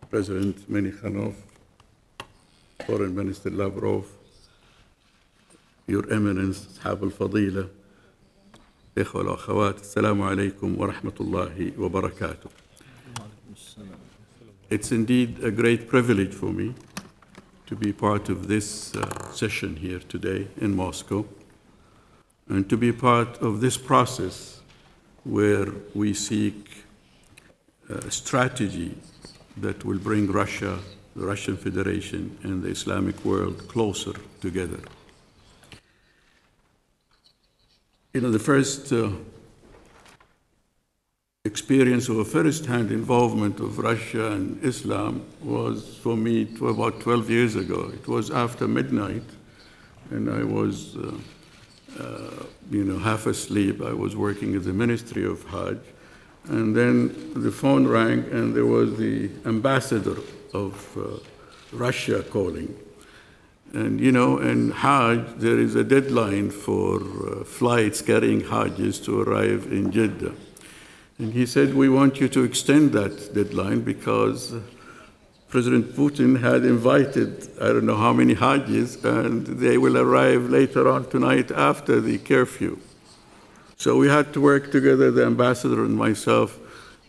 President Menikhanov, Foreign Minister Lavrov, Your Eminence, أصحاب الفضيلة, إخوة والأخوات, السلام عليكم ورحمة الله وبركاته. It's indeed a great privilege for me to be part of this session here today in Moscow and to be part of this process where we seek a strategy that will bring Russia, the Russian Federation, and the Islamic world closer together. You know, the first experience of a first-hand involvement of Russia and Islam was for me about 12 years ago. It was after midnight, and I was, half asleep. I was working at the Ministry of Hajj, and then the phone rang, and there was the ambassador of Russia calling. And in Hajj, there is a deadline for flights carrying Hajjis to arrive in Jeddah. And he said, we want you to extend that deadline because President Putin had invited, I don't know how many Hajjis, and they will arrive later on tonight after the curfew. So we had to work together, the ambassador and myself,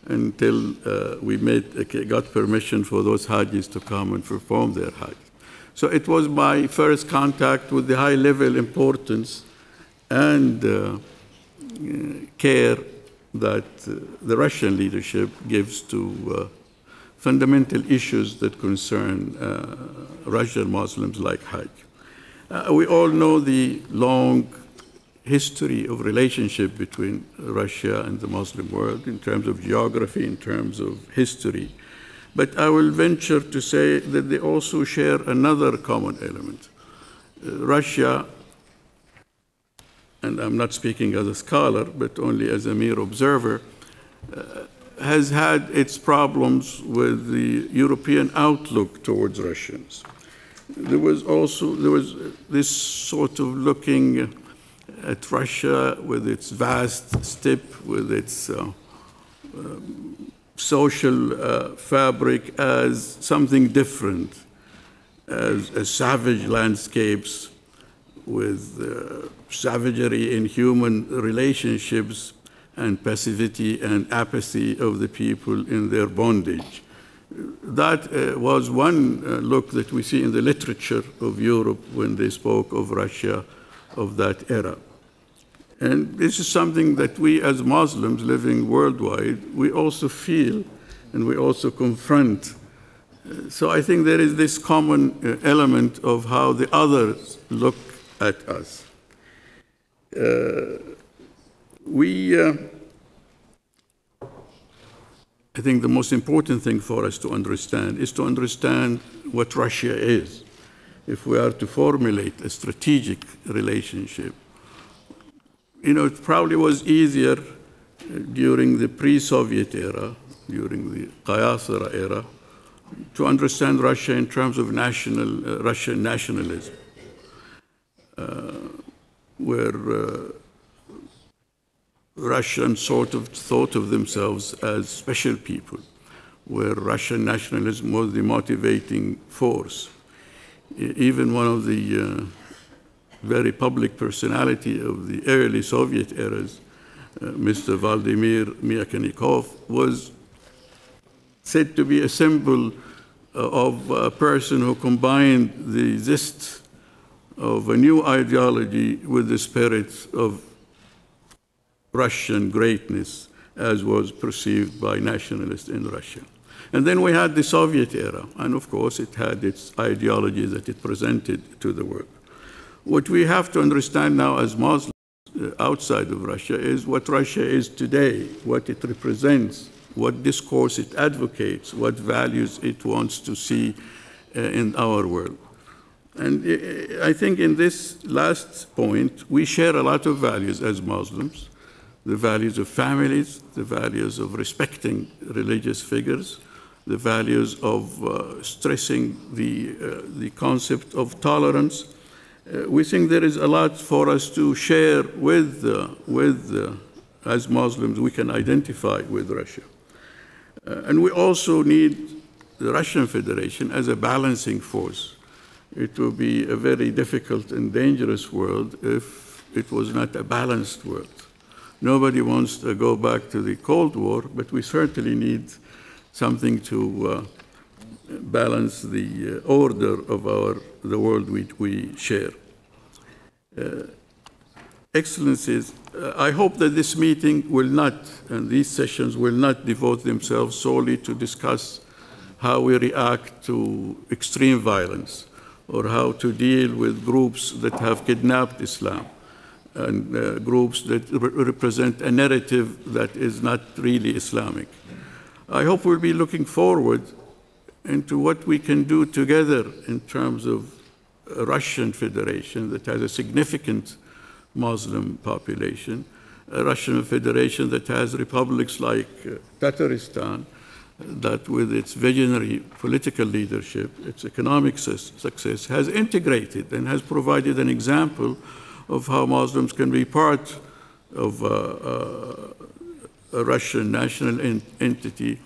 until we got permission for those Hajjis to come and perform their Hajj. So it was my first contact with the high-level importance and care that the Russian leadership gives to fundamental issues that concern Russian Muslims like Hajj. We all know the long history of relationship between Russia and the Muslim world in terms of geography, in terms of history. But I will venture to say that they also share another common element. Russia, and I'm not speaking as a scholar, but only as a mere observer, has had its problems with the European outlook towards Russians. There was this sort of looking at Russia with its vast steppe, with its social fabric as something different, as savage landscapes with savagery in human relationships and passivity and apathy of the people in their bondage. That was one look that we see in the literature of Europe when they spoke of Russia of that era. And this is something that we as Muslims living worldwide, we also feel and we also confront. So I think there is this common element of how the others look at us. I think the most important thing for us to understand is to understand what Russia is. If we are to formulate a strategic relationship, it probably was easier during the pre-Soviet era, during the Qayasara era, to understand Russia in terms of Russian nationalism, where Russians sort of thought of themselves as special people, where Russian nationalism was the motivating force. Even one of the very public personality of the early Soviet eras, Mr. Vladimir Myaknikov, was said to be a symbol of a person who combined the zest of a new ideology with the spirit of Russian greatness as was perceived by nationalists in Russia. And then we had the Soviet era, and of course it had its ideology that it presented to the world. What we have to understand now as Muslims outside of Russia is what Russia is today, what it represents, what discourse it advocates, what values it wants to see in our world. And I think in this last point, we share a lot of values as Muslims, the values of families, the values of respecting religious figures, the values of stressing the concept of tolerance. We think there is a lot for us to share with as Muslims, we can identify with Russia. And we also need the Russian Federation as a balancing force. It would be a very difficult and dangerous world if it was not a balanced world. Nobody wants to go back to the Cold War, but we certainly need something to balance the order of the world we share. Excellencies, I hope that this meeting will not, and these sessions will not devote themselves solely to discuss how we react to extreme violence or how to deal with groups that have kidnapped Islam and groups that represent a narrative that is not really Islamic. I hope we'll be looking forward into what we can do together in terms of a Russian Federation that has a significant Muslim population, a Russian Federation that has republics like Tatarstan, that with its visionary political leadership, its economic success, has integrated and has provided an example of how Muslims can be part of a Russian national entity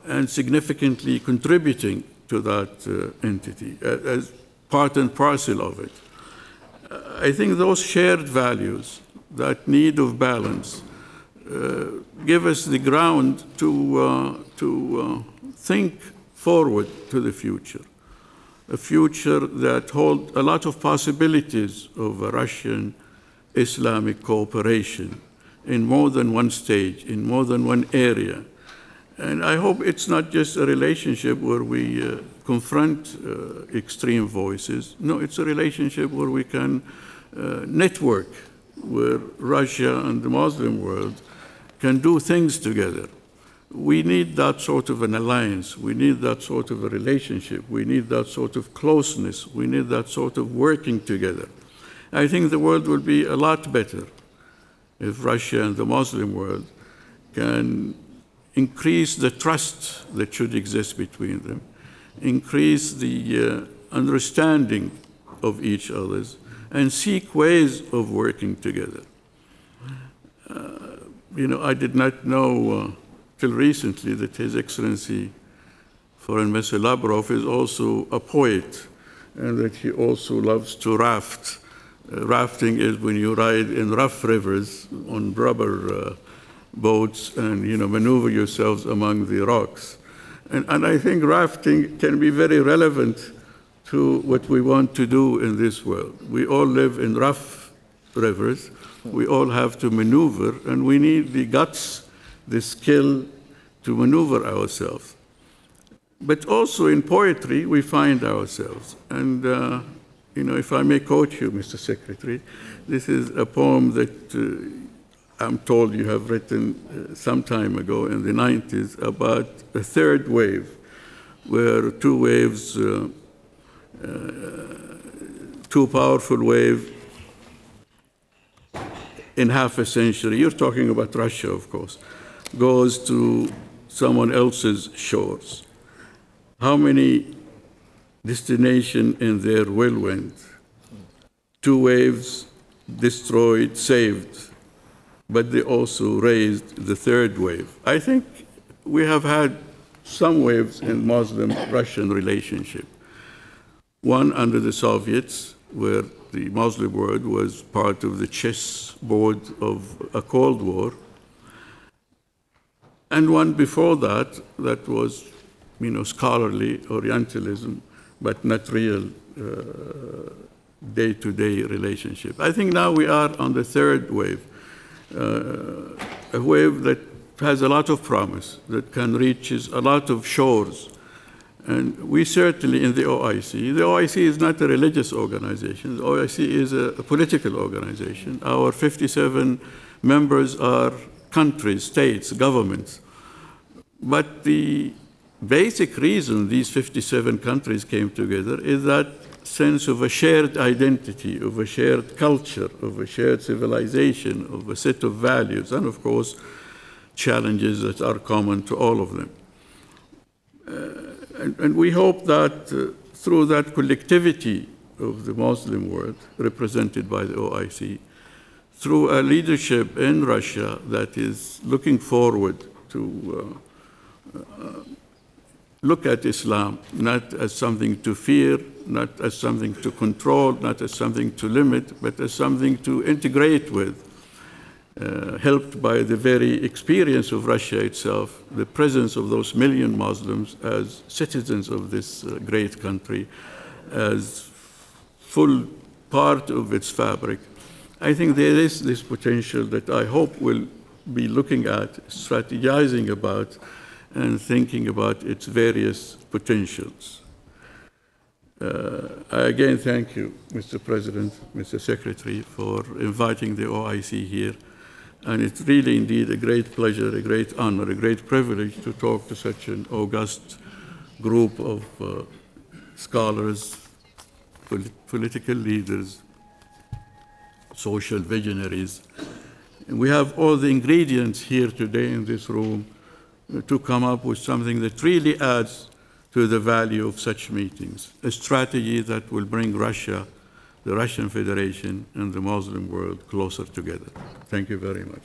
and significantly contributing to that entity as part and parcel of it. I think those shared values, that need of balance, give us the ground to think forward to the future, a future that holds a lot of possibilities of a Russian-Islamic cooperation in more than one stage, in more than one area. And I hope it's not just a relationship where we confront extreme voices. No, it's a relationship where we can network, where Russia and the Muslim world can do things together. We need that sort of an alliance. We need that sort of a relationship. We need that sort of closeness. We need that sort of working together. I think the world will be a lot better if Russia and the Muslim world can increase the trust that should exist between them, increase the understanding of each other's, and seek ways of working together. I did not know till recently that His Excellency Foreign Minister Lavrov is also a poet and that he also loves to raft. Rafting is when you ride in rough rivers on rubber boats and maneuver yourselves among the rocks. And I think rafting can be very relevant to what we want to do in this world. We all live in rough rivers. We all have to maneuver, and we need the guts, the skill to maneuver ourselves. But also in poetry, we find ourselves. And, if I may quote you, Mr. Secretary, this is a poem that I'm told you have written some time ago in the 90s about a third wave, where two waves, two powerful waves in half a century, you're talking about Russia, of course, goes to someone else's shores. How many destinations in their whirlwind? Two waves destroyed, saved, but they also raised the third wave. I think we have had some waves in Muslim-Russian relationship. One under the Soviets, where the Muslim world was part of the chessboard of a Cold War, and one before that, that was, scholarly Orientalism, but not real day-to-day relationship. I think now we are on the third wave, a wave that has a lot of promise, that can reach a lot of shores. And we certainly in the OIC is not a religious organization. The OIC is a political organization. Our 57 members are countries, states, governments. But the basic reason these 57 countries came together is that sense of a shared identity, of a shared culture, of a shared civilization, of a set of values, and of course, challenges that are common to all of them. And we hope that through that collectivity of the Muslim world, represented by the OIC, through a leadership in Russia that is looking forward to look at Islam not as something to fear, not as something to control, not as something to limit, but as something to integrate with, helped by the very experience of Russia itself, the presence of those million Muslims as citizens of this great country, as full part of its fabric. I think there is this potential that I hope we'll be looking at, strategizing about, and thinking about its various potentials. I again thank you, Mr. President, Mr. Secretary, for inviting the OIC here. And it's really indeed a great pleasure, a great honor, a great privilege to talk to such an august group of scholars, political leaders, social visionaries. And we have all the ingredients here today in this room to come up with something that really adds to the value of such meetings, a strategy that will bring Russia, the Russian Federation, and the Muslim world closer together. Thank you very much.